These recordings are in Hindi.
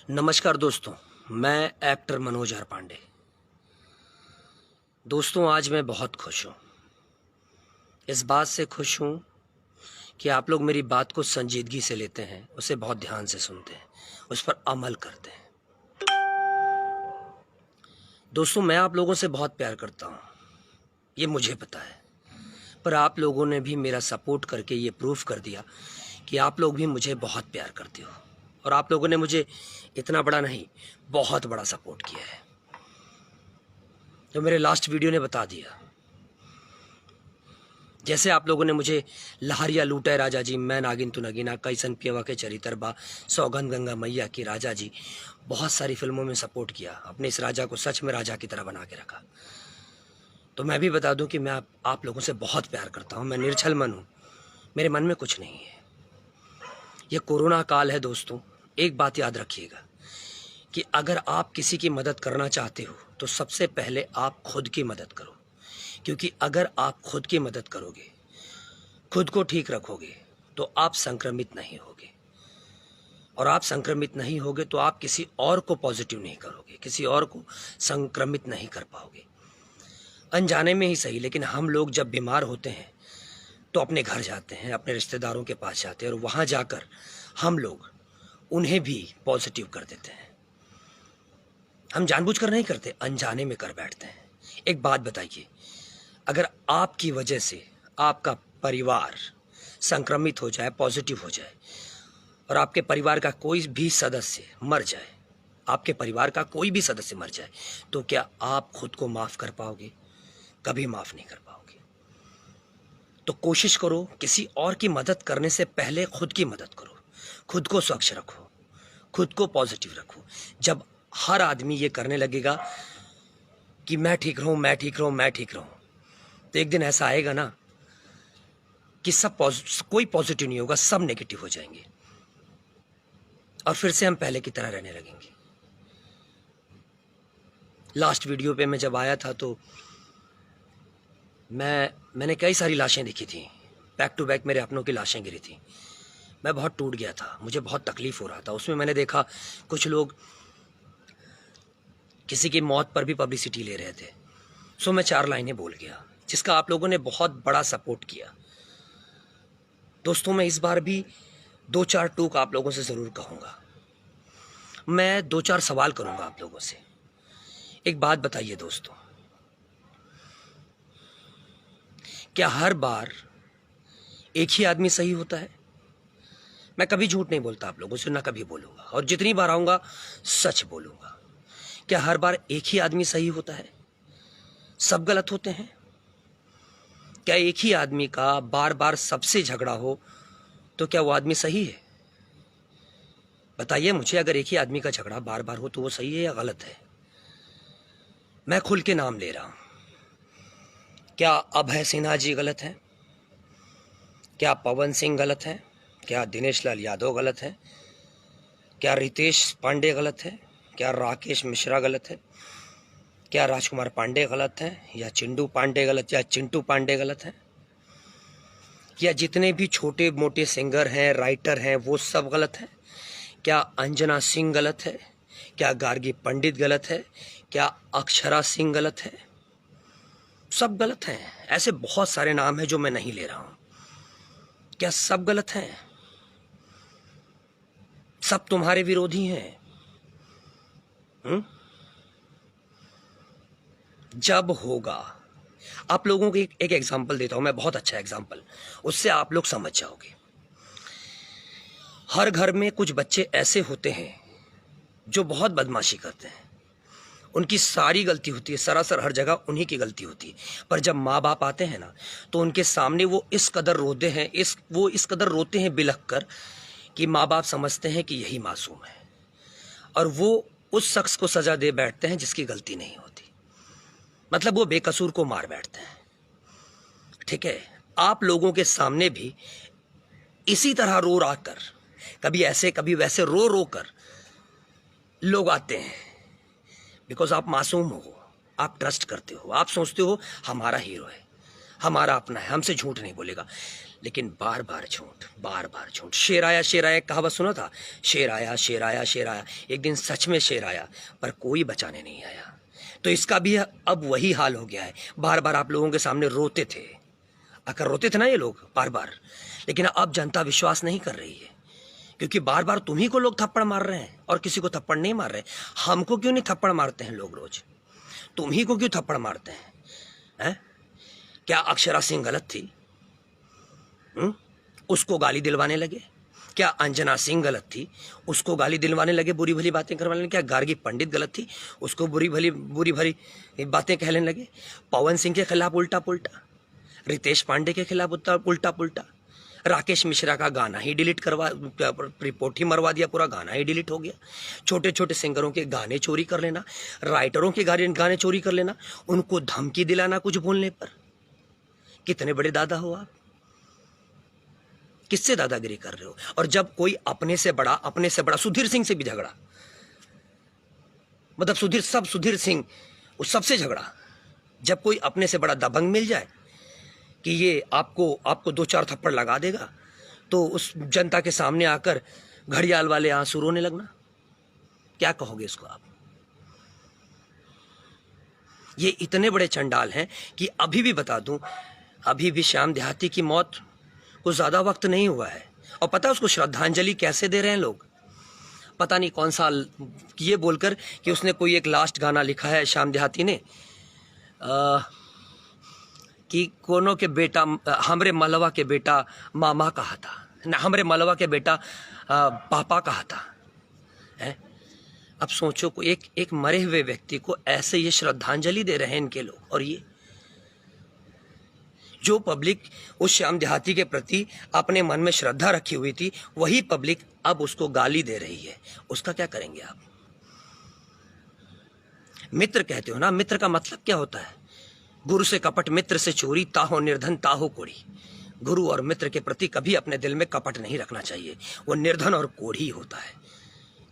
नमस्कार दोस्तों, मैं एक्टर मनोज आर पांडे। दोस्तों, आज मैं बहुत खुश हूँ। इस बात से खुश हूँ कि आप लोग मेरी बात को संजीदगी से लेते हैं, उसे बहुत ध्यान से सुनते हैं, उस पर अमल करते हैं। दोस्तों, मैं आप लोगों से बहुत प्यार करता हूँ, ये मुझे पता है। पर आप लोगों ने भी मेरा सपोर्ट करके ये प्रूफ कर दिया कि आप लोग भी मुझे बहुत प्यार करते हो। और आप लोगों ने मुझे इतना बड़ा नहीं, बहुत बड़ा सपोर्ट किया है, जो मेरे लास्ट वीडियो ने बता दिया। जैसे आप लोगों ने मुझे लहरिया लूटे राजा जी, मैं नागिन तू नगीना, कैसन पियवा के चरित्र बा, सौगंध गंगा मैया की राजा जी, बहुत सारी फिल्मों में सपोर्ट किया, अपने इस राजा को सच में राजा की तरह बना के रखा। तो मैं भी बता दूं कि मैं आप लोगों से बहुत प्यार करता हूं। मैं निर्छल मन हूं, मेरे मन में कुछ नहीं है। यह कोरोना काल है दोस्तों, एक बात याद रखिएगा कि अगर आप किसी की मदद करना चाहते हो तो सबसे पहले आप खुद की मदद करो। क्योंकि अगर आप खुद की मदद करोगे, खुद को ठीक रखोगे, तो आप संक्रमित नहीं होगे। और आप संक्रमित नहीं होगे तो आप किसी और को पॉजिटिव नहीं करोगे, किसी और को संक्रमित नहीं कर पाओगे। अनजाने में ही सही, लेकिन हम लोग जब बीमार होते हैं तो अपने घर जाते हैं, अपने रिश्तेदारों के पास जाते हैं, और वहाँ जाकर हम लोग उन्हें भी पॉजिटिव कर देते हैं। हम जानबूझकर नहीं करते, अनजाने में कर बैठते हैं। एक बात बताइए, अगर आपकी वजह से आपका परिवार संक्रमित हो जाए, पॉजिटिव हो जाए, और आपके परिवार का कोई भी सदस्य मर जाए, आपके परिवार का कोई भी सदस्य मर जाए, तो क्या आप खुद को माफ कर पाओगे? कभी माफ नहीं कर पाओगे। तो कोशिश करो, किसी और की मदद करने से पहले खुद की मदद करो, खुद को स्वच्छ रखो, खुद को पॉजिटिव रखो। जब हर आदमी ये करने लगेगा कि मैं ठीक रहूं, मैं ठीक रहूं, मैं ठीक रहूं, तो एक दिन ऐसा आएगा ना कि कोई पॉजिटिव नहीं होगा, सब नेगेटिव हो जाएंगे, और फिर से हम पहले की तरह रहने लगेंगे। लास्ट वीडियो पे मैं जब आया था तो मैंने कई सारी लाशें देखी थी, बैक टू बैक मेरे अपनों की लाशें गिरी थी। मैं बहुत टूट गया था, मुझे बहुत तकलीफ हो रहा था। उसमें मैंने देखा कुछ लोग किसी की मौत पर भी पब्लिसिटी ले रहे थे। सो मैं 4 लाइनें बोल गया, जिसका आप लोगों ने बहुत बड़ा सपोर्ट किया। दोस्तों, मैं इस बार भी 2-4 टूक आप लोगों से ज़रूर कहूँगा। मैं 2-4 सवाल करूँगा आप लोगों से। एक बात बताइए दोस्तों, क्या हर बार एक ही आदमी सही होता है? मैं कभी झूठ नहीं बोलता आप लोगों से, ना कभी बोलूँगा, और जितनी बार आऊँगा सच बोलूँगा। क्या हर बार एक ही आदमी सही होता है? सब गलत होते हैं? क्या एक ही आदमी का बार बार सबसे झगड़ा हो तो क्या वो आदमी सही है? बताइए मुझे, अगर एक ही आदमी का झगड़ा बार बार हो तो वो सही है या गलत है? मैं खुल के नाम ले रहा हूं। क्या अभय सिन्हा जी गलत हैं? क्या पवन सिंह गलत हैं? क्या दिनेश लाल यादव गलत हैं? क्या रितेश पांडे गलत है? क्या राकेश मिश्रा गलत है? क्या राजकुमार पांडे गलत हैं? या चिंटू पांडे गलत हैं? या जितने भी छोटे मोटे सिंगर हैं, राइटर हैं, वो सब गलत हैं? क्या अंजना सिंह गलत है? क्या गार्गी पंडित गलत है? क्या अक्षरा सिंह गलत है? सब गलत हैं। ऐसे बहुत सारे नाम हैं जो मैं नहीं ले रहा हूं। क्या सब गलत हैं? सब तुम्हारे विरोधी हैं? जब होगा, आप लोगों को एक एग्जाम्पल देता हूं मैं, बहुत अच्छा एग्जाम्पल, उससे आप लोग समझ जाओगे। हर घर में कुछ बच्चे ऐसे होते हैं जो बहुत बदमाशी करते हैं, उनकी सारी गलती होती है, सरासर हर जगह उन्हीं की गलती होती है। पर जब माँ बाप आते हैं ना, तो उनके सामने वो इस कदर रोते हैं, इस कदर रोते हैं बिलख कर, कि माँ बाप समझते हैं कि यही मासूम है, और वो उस शख्स को सजा दे बैठते हैं जिसकी गलती नहीं होती। मतलब वो बेकसूर को मार बैठते हैं। ठीक है, आप लोगों के सामने भी इसी तरह रो रा कर, कभी ऐसे कभी वैसे रो रो कर लोग आते हैं, बिकॉज आप मासूम हो, आप ट्रस्ट करते हो, आप सोचते हो हमारा हीरो है, हमारा अपना है, हमसे झूठ नहीं बोलेगा। लेकिन बार बार झूठ, बार बार झूठ। शेर आया एक कहावत सुना था, शेर आया शेर आया शेर आया। एक दिन सच में शेर आया पर कोई बचाने नहीं आया। तो इसका भी अब वही हाल हो गया है। बार बार आप लोगों के सामने रोते थे, अगर रोते थे ना ये लोग बार बार, लेकिन अब जनता विश्वास नहीं कर रही है, क्योंकि बार बार तुम्ही को लोग थप्पड़ मार रहे हैं और किसी को थप्पड़ नहीं मार रहे। हमको क्यों नहीं थप्पड़ मारते हैं लोग रोज, तुम्ही को क्यों थप्पड़ मारते हैं? क्या अक्षरा सिंह गलत थी? उसको गाली दिलवाने लगे। क्या अंजना सिंह गलत थी? उसको गाली दिलवाने लगे, बुरी भली बातें करवाने लगे। क्या गार्गी पंडित गलत थी? उसको बुरी भली बातें कहने लगे। पवन सिंह के खिलाफ उल्टा पुल्टा, रितेश पांडे के खिलाफ उल्टा पुल्टा, राकेश मिश्रा का गाना ही डिलीट करवा, रिपोर्ट ही मरवा दिया, पूरा गाना ही डिलीट हो गया। छोटे छोटे सिंगरों के गाने चोरी कर लेना, राइटरों के गाने चोरी कर लेना, उनको धमकी दिलाना कुछ बोलने पर। कितने बड़े दादा हो आप, किससे दादागिरी कर रहे हो? और जब कोई अपने से बड़ा सुधीर सिंह से भी झगड़ा, मतलब सुधीर सिंह उस सबसे झगड़ा। जब कोई अपने से बड़ा दबंग मिल जाए कि ये आपको 2-4 थप्पड़ लगा देगा, तो उस जनता के सामने आकर घड़ियाल वाले आंसू रोने लगना, क्या कहोगे इसको आप? ये इतने बड़े चंडाल हैं कि अभी भी बता दूं, अभी भी श्याम देहाती की मौत को ज्यादा वक्त नहीं हुआ है, और पता है उसको श्रद्धांजलि कैसे दे रहे हैं लोग? पता नहीं कौन सा ये बोलकर कि उसने कोई एक लास्ट गाना लिखा है श्याम देहाती ने, कि कोनो के बेटा हमरे मलवा के बेटा मामा कहा था ना, हमरे मलवा के बेटा पापा कहा था है? अब सोचो को एक मरे हुए व्यक्ति को ऐसे ये श्रद्धांजलि दे रहे हैं इनके लोग। और ये जो पब्लिक उस श्याम देहाती के प्रति अपने मन में श्रद्धा रखी हुई थी, वही पब्लिक अब उसको गाली दे रही है। उसका क्या करेंगे आप? मित्र कहते हो ना, मित्र का मतलब क्या होता है? गुरु से कपट मित्र से चोरी, ताहो निर्धन ताहो कोढ़ी। गुरु और मित्र के प्रति कभी अपने दिल में कपट नहीं रखना चाहिए, वो निर्धन और कोढ़ी होता है।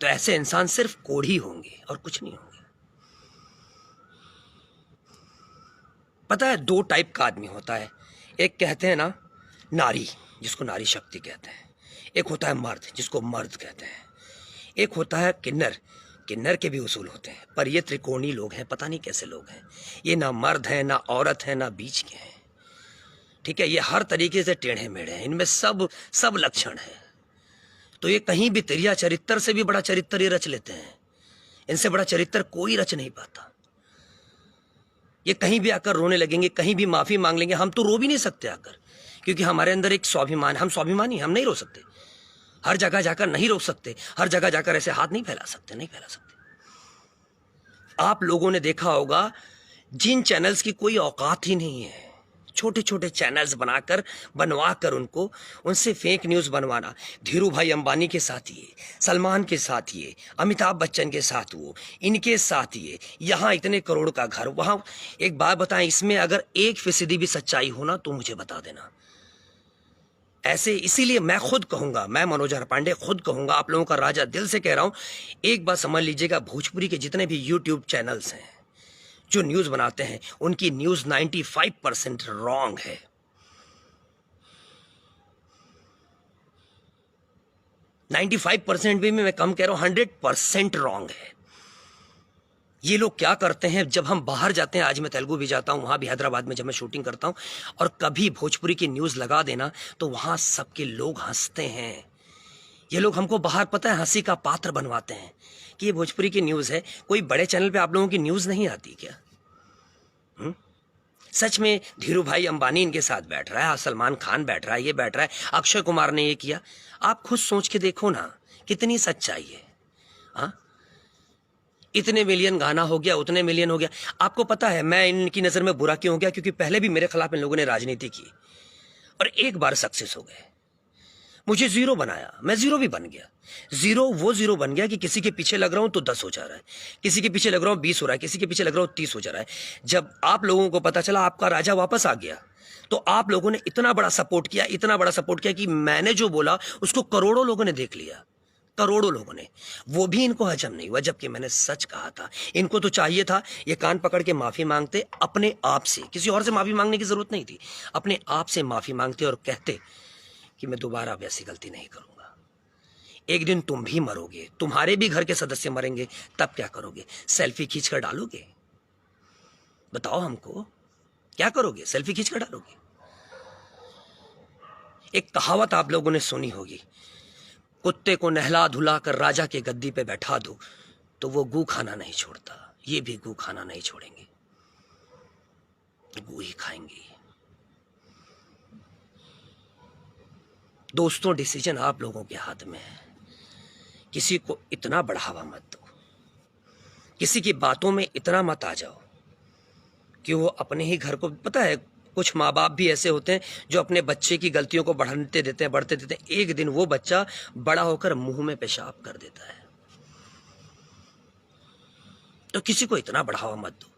तो ऐसे इंसान सिर्फ कोढ़ी होंगे और कुछ नहीं होंगे। पता है 2 टाइप का आदमी होता है, एक कहते हैं ना नारी, जिसको नारी शक्ति कहते हैं, एक होता है मर्द, जिसको मर्द कहते हैं, एक होता है किन्नर। किन्नर के भी उसूल होते हैं, पर ये त्रिकोणी लोग हैं, पता नहीं कैसे लोग हैं। ये ना मर्द है, ना औरत है, ना बीच के हैं, ठीक है? ये हर तरीके से टेढ़े मेढ़े हैं, इनमें सब लक्षण है। तो ये कहीं भी तिरिया चरित्र से भी बड़ा चरित्र ये रच लेते हैं, इनसे बड़ा चरित्र कोई रच नहीं पाता। ये कहीं भी आकर रोने लगेंगे, कहीं भी माफी मांग लेंगे। हम तो रो भी नहीं सकते आकर, क्योंकि हमारे अंदर एक स्वाभिमान, हम स्वाभिमानी, हम नहीं रो सकते। हर जगह जाकर नहीं रोक सकते, हर जगह जाकर ऐसे हाथ नहीं फैला सकते, नहीं फैला सकते। आप लोगों ने देखा होगा जिन चैनल्स की कोई औकात ही नहीं है, छोटे छोटे चैनल्स बनवाकर उनसे फेक न्यूज बनवाना। धीरू भाई अंबानी के साथ ये, सलमान के साथ ये, अमिताभ बच्चन के साथ वो, इनके साथ ये, यहाँ इतने करोड़ का घर, वहां। एक बात बताएं, इसमें अगर 1% भी सच्चाई हो ना तो मुझे बता देना। ऐसे इसीलिए मैं खुद कहूंगा, मैं मनोज पांडे खुद कहूंगा, आप लोगों का राजा दिल से कह रहा हूं, एक बात समझ लीजिएगा, भोजपुरी के जितने भी यूट्यूब चैनल्स हैं जो न्यूज बनाते हैं, उनकी न्यूज 95% रॉन्ग है। 95% भी मैं कम कह रहा हूं, 100% रॉन्ग है। ये लोग क्या करते हैं, जब हम बाहर जाते हैं, आज मैं तेलुगु भी जाता हूं, वहां भी हैदराबाद में जब मैं शूटिंग करता हूं, और कभी भोजपुरी की न्यूज लगा देना तो वहां सबके लोग हंसते हैं। ये लोग हमको बाहर पता है हंसी का पात्र बनवाते हैं कि ये भोजपुरी की न्यूज है। कोई बड़े चैनल पे आप लोगों की न्यूज नहीं आती क्या? सच में धीरू भाई अंबानी इनके साथ बैठ रहा है, सलमान खान बैठ रहा है, ये बैठ रहा है, अक्षय कुमार ने ये किया। आप खुद सोच के देखो ना कितनी सच्चाई है। हाँ, इतने मिलियन गाना हो गया, उतने मिलियन हो गया। आपको पता है मैं इनकी नजर में बुरा क्यों हो गया? क्योंकि पहले भी मेरे खिलाफ इन लोगों ने राजनीति की और एक बार सक्सेस हो गए। मुझे जीरो बनाया, मैं जीरो भी बन गया। जीरो बन गया कि किसी के पीछे लग रहा हूं तो 10 हो जा रहा है, किसी के पीछे लग रहा हूं 20 हो रहा है, किसी के पीछे लग रहा हूं 30 हो जा रहा है। जब आप लोगों को पता चला आपका राजा वापस आ गया, तो आप लोगों ने इतना बड़ा सपोर्ट किया, इतना बड़ा सपोर्ट किया कि मैंने जो बोला उसको करोड़ों लोगों ने देख लिया। करोड़ों लोगों ने, वो भी इनको हजम नहीं हुआ, जबकि मैंने सच कहा था। इनको तो चाहिए था ये कान पकड़ के माफी मांगते अपने आप से, किसी और से माफी मांगने की जरूरत नहीं थी, अपने आप से माफी मांगते और कहते कि मैं दोबारा वैसी गलती नहीं करूंगा। एक दिन तुम भी मरोगे, तुम्हारे भी घर के सदस्य मरेंगे, तब क्या करोगे? सेल्फी खींच कर डालोगे? बताओ हमको, क्या करोगे? सेल्फी खींच कर डालोगे? एक कहावत आप लोगों ने सुनी होगी, कुत्ते को नहला धुला कर राजा के गद्दी पे बैठा दो तो वो गू खाना नहीं छोड़ता। ये भी गू खाना नहीं छोड़ेंगे, गू ही खाएंगे। दोस्तों, डिसीजन आप लोगों के हाथ में है। किसी को इतना बढ़ावा मत दो, किसी की बातों में इतना मत आ जाओ कि वो अपने ही घर को, पता है कुछ माँ बाप भी ऐसे होते हैं जो अपने बच्चे की गलतियों को बढ़ते देते हैं, एक दिन वो बच्चा बड़ा होकर मुंह में पेशाब कर देता है। तो किसी को इतना बढ़ावा मत दो।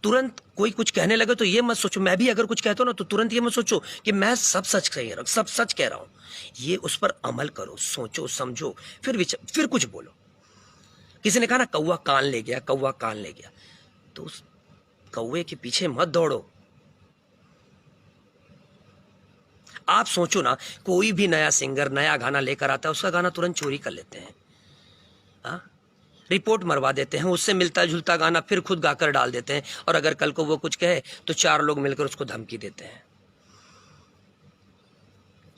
तुरंत कोई कुछ कहने लगे तो ये मत सोचो, मैं भी अगर कुछ कहता हूं ना तो तुरंत ये मत सोचो कि मैं सब सच कह रहा हूं, सब सच कह रहा हूं। ये उस पर अमल करो, सोचो समझो, फिर कुछ बोलो। किसी ने कहा ना कौवा कान ले गया, कौवा कान ले गया, तो उस कौवे के पीछे मत दौड़ो। आप सोचो ना, कोई भी नया सिंगर नया गाना लेकर आता है, उसका गाना तुरंत चोरी कर लेते हैं, रिपोर्ट मरवा देते हैं, उससे मिलता जुलता गाना फिर खुद गाकर डाल देते हैं, और अगर कल को वो कुछ कहे तो 4 लोग मिलकर उसको धमकी देते हैं।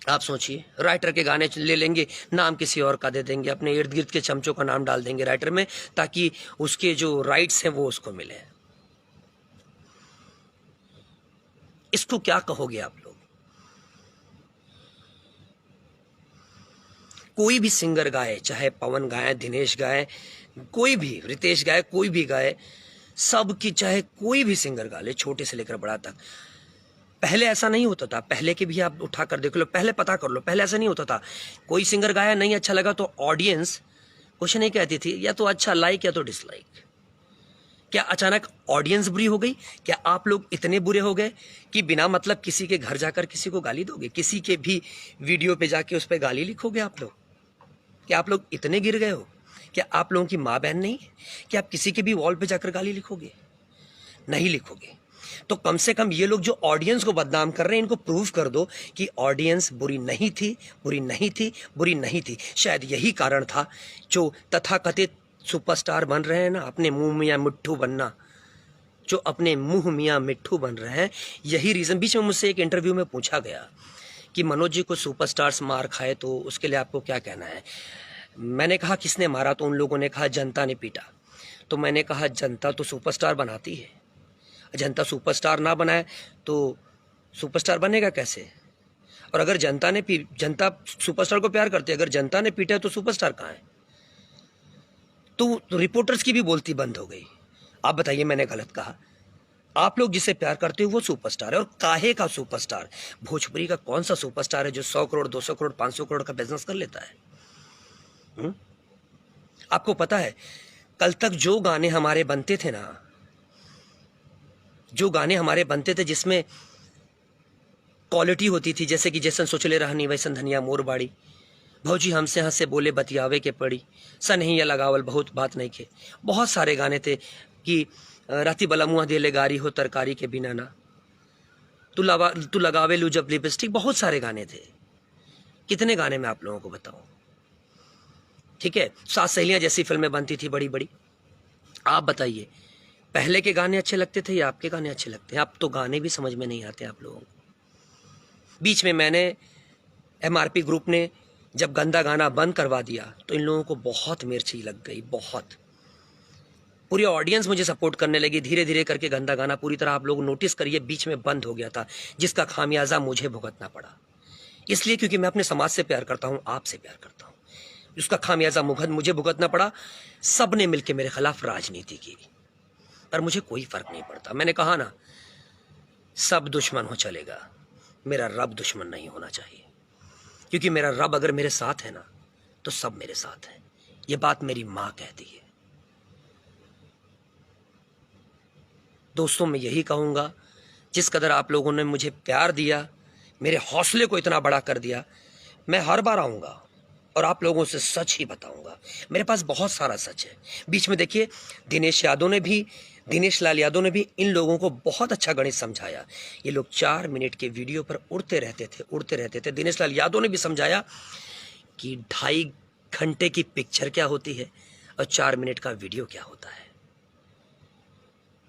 आप सोचिए, राइटर के गाने ले लेंगे, नाम किसी और का दे देंगे, अपने इर्द गिर्द के चमचों का नाम डाल देंगे राइटर में, ताकि उसके जो राइट्स हैं वो उसको मिले। इसको क्या कहोगे आप लोग? कोई भी सिंगर गाए, चाहे पवन गाए, दिनेश गाए, कोई भी, रितेश गाए, कोई भी गाए, सबकी, चाहे कोई भी सिंगर गा ले, छोटे से लेकर बड़ा तक। पहले ऐसा नहीं होता था, पहले के भी आप उठा कर देख लो, पहले पता कर लो, पहले ऐसा नहीं होता था। कोई सिंगर गाया, नहीं अच्छा लगा तो ऑडियंस कुछ नहीं कहती थी, या तो अच्छा लाइक या तो डिसलाइक। क्या अचानक ऑडियंस बुरी हो गई? क्या आप लोग इतने बुरे हो गए कि बिना मतलब किसी के घर जाकर किसी को गाली दोगे? किसी के भी वीडियो पे जाके उस पर गाली लिखोगे आप लोग? क्या आप लोग इतने गिर गए हो? क्या आप लोगों की माँ बहन नहीं है कि आप किसी के भी वॉल पे जाकर गाली लिखोगे? नहीं लिखोगे। तो कम से कम ये लोग जो ऑडियंस को बदनाम कर रहे हैं, इनको प्रूव कर दो कि ऑडियंस बुरी नहीं थी, बुरी नहीं थी, बुरी नहीं थी। शायद यही कारण था जो तथाकथित सुपरस्टार बन रहे हैं ना, अपने मुंह मियाँ मिट्ठू बनना, जो अपने मुंह मियाँ मिट्ठू बन रहे हैं, यही रीज़न। बीच में मुझसे एक इंटरव्यू में पूछा गया कि मनोज जी को सुपरस्टार्स मार खाए तो उसके लिए आपको क्या कहना है? मैंने कहा किसने मारा? तो उन लोगों ने कहा जनता ने पीटा। तो मैंने कहा जनता तो सुपरस्टार बनाती है, जनता सुपरस्टार ना बनाए तो सुपरस्टार बनेगा कैसे? और अगर जनता सुपरस्टार को प्यार करती है, अगर जनता ने पीटा तो सुपरस्टार कहाँ है? तो रिपोर्टर्स की भी बोलती बंद हो गई। आप बताइए, मैंने गलत कहा? आप लोग जिसे प्यार करते हो वो सुपरस्टार है, और काहे का सुपरस्टार? भोजपुरी का कौन सा सुपरस्टार है जो 100 करोड़ 200 करोड़ 500 करोड़ का बिजनेस कर लेता है? आपको पता है कल तक जो गाने हमारे बनते थे ना, जो गाने हमारे बनते थे जिसमें क्वालिटी होती थी, जैसे कि जैसन सोचले रहनी वैसन धनिया मोर बाड़ी, भौजी हमसे हंसे बोले बतियावे के पड़ी, सनहिया लगावल बहुत बात नहीं के, बहुत सारे गाने थे कि राती बला मुँह देले गारी हो तरकारी के बिना ना, तू लगावे लू जब लिपस्टिक, बहुत सारे गाने थे। कितने गाने मैं आप लोगों को बताऊं? ठीक है, 7 सहेलियां जैसी फिल्में बनती थी बड़ी बड़ी। आप बताइए, पहले के गाने अच्छे लगते थे या आपके गाने अच्छे लगते हैं? अब तो गाने भी समझ में नहीं आते आप लोगों को। बीच में मैंने MRP ग्रुप ने जब गंदा गाना बंद करवा दिया तो इन लोगों को बहुत मिर्ची लग गई, बहुत। पूरी ऑडियंस मुझे सपोर्ट करने लगी, धीरे धीरे करके गंदा गाना पूरी तरह, आप लोग नोटिस करिए, बीच में बंद हो गया था, जिसका खामियाजा मुझे भुगतना पड़ा। इसलिए क्योंकि मैं अपने समाज से प्यार करता हूँ, आपसे प्यार करता हूँ, उसका खामियाजा मुझे भुगतना पड़ा। सब ने मिलकर मेरे खिलाफ राजनीति की, पर मुझे कोई फर्क नहीं पड़ता। मैंने कहा ना, सब दुश्मन हो चलेगा, मेरा रब दुश्मन नहीं होना चाहिए, क्योंकि मेरा रब अगर मेरे साथ है ना तो सब मेरे साथ है। ये बात मेरी माँ कहती है। दोस्तों, मैं यही कहूँगा, जिस कदर आप लोगों ने मुझे प्यार दिया, मेरे हौसले को इतना बड़ा कर दिया, मैं हर बार आऊँगा और आप लोगों से सच ही बताऊंगा। मेरे पास बहुत सारा सच है। बीच में देखिए दिनेश लाल यादव ने भी इन लोगों को बहुत अच्छा गणित समझाया। ये लोग 4 मिनट के वीडियो पर उड़ते रहते थे। दिनेश लाल यादव ने भी समझाया कि 2.5 घंटे की पिक्चर क्या होती है और 4 मिनट का वीडियो क्या होता है।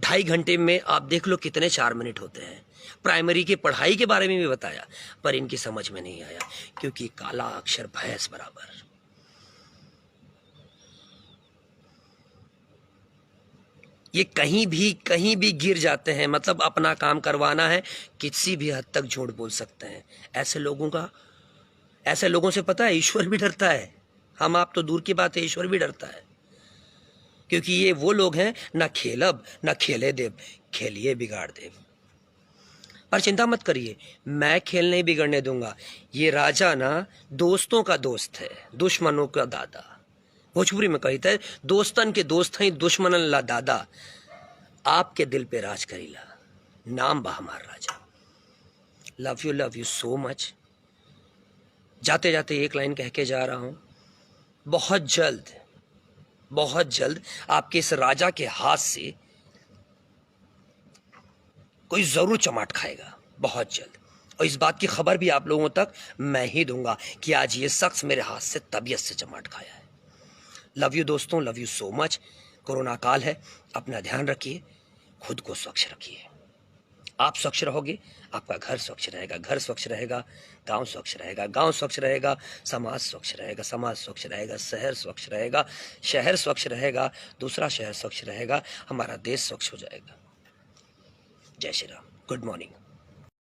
2.5 घंटे में आप देख लो कितने 4 मिनट होते हैं। प्राइमरी की पढ़ाई के बारे में भी बताया, पर इनकी समझ में नहीं आया, क्योंकि काला अक्षर भैंस बराबर। ये कहीं भी गिर जाते हैं, मतलब अपना काम करवाना है, किसी भी हद तक झूठ बोल सकते हैं। ऐसे लोगों से पता है ईश्वर भी डरता है। हम आप तो दूर की बात है, ईश्वर भी डरता है, क्योंकि ये वो लोग हैं, ना खेलब ना खेले देव, खेलिए बिगाड़ देव। पर चिंता मत करिए, मैं खेल नहीं बिगड़ने दूंगा। ये राजा ना दोस्तों का दोस्त है, दुश्मनों का दादा। भोजपुरी में कहता है दोस्तन के दोस्त हैं, दुश्मनन ला दादा। आपके दिल पे राज करीला, नाम बा हमार राजा। Love you so much. जाते जाते एक लाइन कह के जा रहा हूं, बहुत जल्द आपके इस राजा के हाथ से कोई जरूर चमाट खाएगा, बहुत जल्द। और इस बात की खबर भी आप लोगों तक मैं ही दूंगा कि आज ये शख्स मेरे हाथ से तबीयत से चमाट खाया है। लव यू दोस्तों, love you so much. Corona काल है, अपना ध्यान रखिए, खुद को स्वच्छ रखिए। आप स्वच्छ रहोगे, आपका घर स्वच्छ रहेगा, घर स्वच्छ रहेगा, गांव स्वच्छ रहेगा, गांव स्वच्छ रहेगा, समाज स्वच्छ रहेगा, समाज स्वच्छ रहेगा, शहर स्वच्छ रहेगा, शहर स्वच्छ रहेगा, दूसरा शहर स्वच्छ रहेगा, हमारा देश स्वच्छ हो जाएगा। जय श्री राम। Good morning.